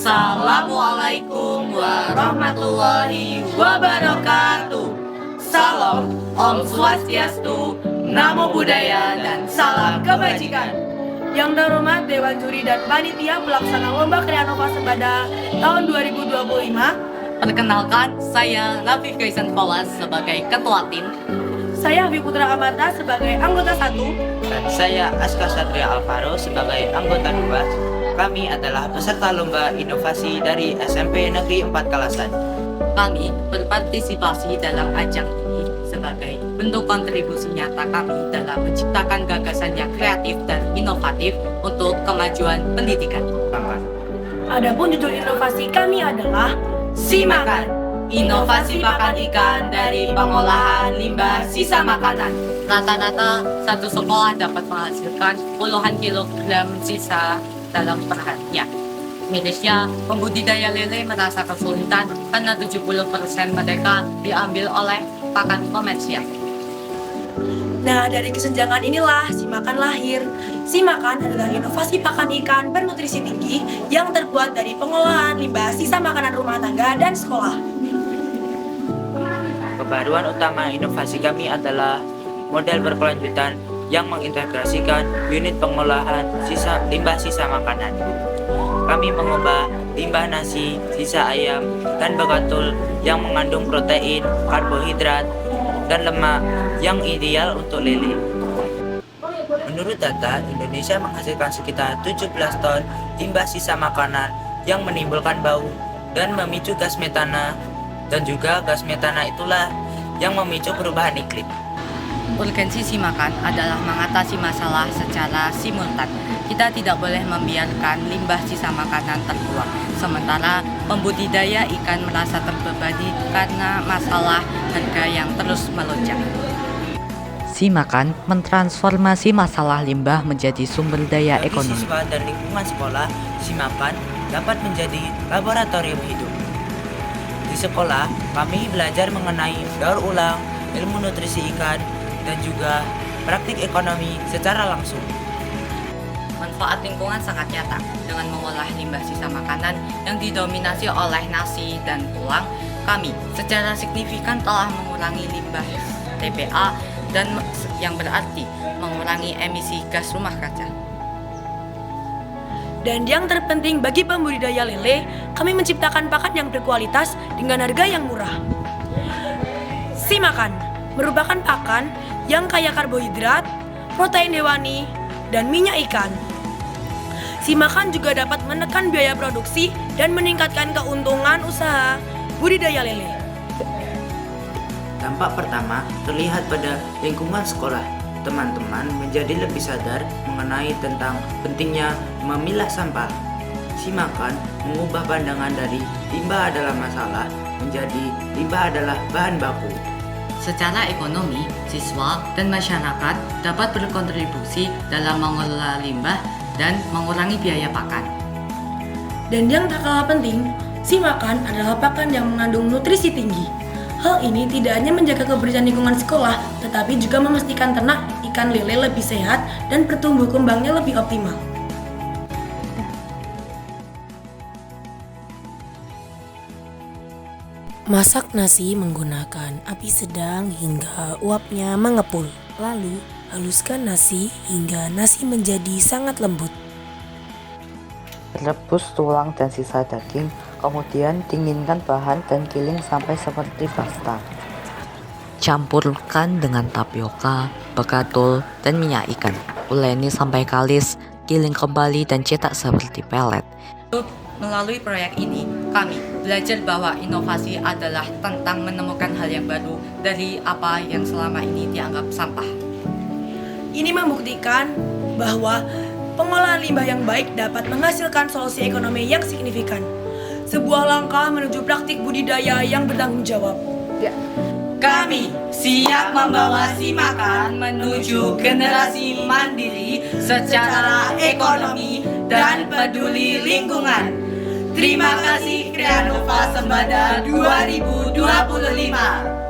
Assalamualaikum warahmatullahi wabarakatuh. Salam, Om Swastiastu, Namo Buddhaya, dan salam kebajikan. Yang terhormat Dewan Juri dan Panitia Pelaksana Lomba Kreanova Sembada tahun 2025. Perkenalkan, saya Rafif Gaisan Fawaz sebagai Ketua Tim. Saya Habib Putra Amarta sebagai anggota 1. Dan saya Aska Satria Alvaro sebagai anggota 2. Kami adalah peserta lomba inovasi dari SMP Negeri 4 Kalasan. Kami berpartisipasi dalam ajang ini sebagai bentuk kontribusi nyata kami dalam menciptakan gagasan yang kreatif dan inovatif untuk kemajuan pendidikan. Adapun judul inovasi kami adalah Simakan, inovasi pakan ikan dari pengolahan limbah sisa makanan. Rata-rata satu sekolah dapat menghasilkan puluhan kilogram sisa dalam perharinya. Mirisnya, pembudidaya lele merasa kesulitan karena 70% mereka diambil oleh pakan komersial. Nah, dari kesenjangan inilah Simakan lahir. Simakan adalah inovasi pakan ikan bernutrisi tinggi yang terbuat dari pengolahan limbah sisa makanan rumah tangga dan sekolah. Kebaruan utama inovasi kami adalah model berkelanjutan yang mengintegrasikan unit pengolahan limbah sisa makanan. Kami mengubah limbah nasi, sisa ayam, dan bekatul yang mengandung protein, karbohidrat, dan lemak yang ideal untuk lele. Menurut data, Indonesia menghasilkan sekitar 17 ton limbah sisa makanan yang menimbulkan bau dan memicu gas metana, dan juga gas metana itulah yang memicu perubahan iklim. Urgensi Simakan adalah mengatasi masalah secara simultan. Kita tidak boleh membiarkan limbah sisa makanan terbuang, sementara pembudidaya ikan merasa terbebani karena masalah harga yang terus melonjak. Simakan mentransformasi masalah limbah menjadi sumber daya Bagi ekonomi. siswa dan lingkungan sekolah, Simakan dapat menjadi laboratorium hidup. Di sekolah, kami belajar mengenai daur ulang, ilmu nutrisi ikan, dan juga praktik ekonomi secara langsung. Manfaat lingkungan sangat nyata. Dengan mengolah limbah sisa makanan yang didominasi oleh nasi dan tulang, kami secara signifikan telah mengurangi limbah TPA dan yang berarti mengurangi emisi gas rumah kaca. Dan yang terpenting bagi pembudidaya lele, kami menciptakan pakan yang berkualitas dengan harga yang murah. Simakan merupakan pakan yang kaya karbohidrat, protein hewani, dan minyak ikan. Simakan juga dapat menekan biaya produksi dan meningkatkan keuntungan usaha budidaya lele. Dampak pertama terlihat pada lingkungan sekolah. Teman-teman menjadi lebih sadar mengenai tentang pentingnya memilah sampah. Simakan mengubah pandangan dari limbah adalah masalah menjadi limbah adalah bahan baku. Secara ekonomi, siswa dan masyarakat dapat berkontribusi dalam mengelola limbah dan mengurangi biaya pakan. Dan yang tak kalah penting, Simakan adalah pakan yang mengandung nutrisi tinggi. Hal ini tidak hanya menjaga kebersihan lingkungan sekolah, tetapi juga memastikan ternak ikan lele lebih sehat dan pertumbuh kembangnya lebih optimal. Masak nasi menggunakan api sedang hingga uapnya mengepul. Lalu, haluskan nasi hingga nasi menjadi sangat lembut. Rebus tulang dan sisa daging, kemudian dinginkan bahan dan giling sampai seperti pasta. Campurkan dengan tapioka, bekatul, dan minyak ikan. Uleni sampai kalis, giling kembali dan cetak seperti pelet. Melalui proyek ini, kami belajar bahwa inovasi adalah tentang menemukan hal yang baru dari apa yang selama ini dianggap sampah. Ini membuktikan bahwa pengolahan limbah yang baik dapat menghasilkan solusi ekonomi yang signifikan. Sebuah langkah menuju praktik budidaya yang bertanggung jawab. Kami siap membawa Simakan menuju generasi mandiri secara ekonomi dan peduli lingkungan. Terima kasih Kreanova Sembada 2025.